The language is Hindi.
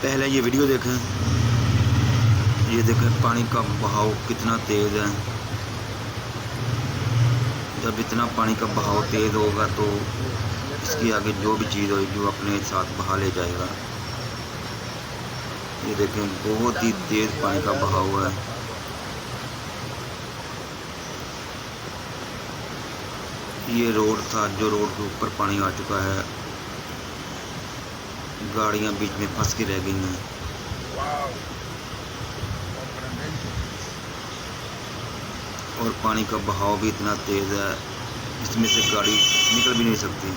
पहले ये वीडियो देखें। ये देखें पानी का बहाव कितना तेज़ है। जब इतना पानी का बहाव तेज़ होगा तो इसके आगे जो भी चीज़ होगी वो अपने साथ बहा ले जाएगा। ये देखें बहुत ही तेज़ पानी का बहाव है। ये रोड था, जो रोड के ऊपर पानी आ चुका है। गाड़ियां बीच में फंस के रह गई हैं। और पानी का बहाव भी इतना तेज़ है, इसमें से गाड़ी निकल भी नहीं सकती।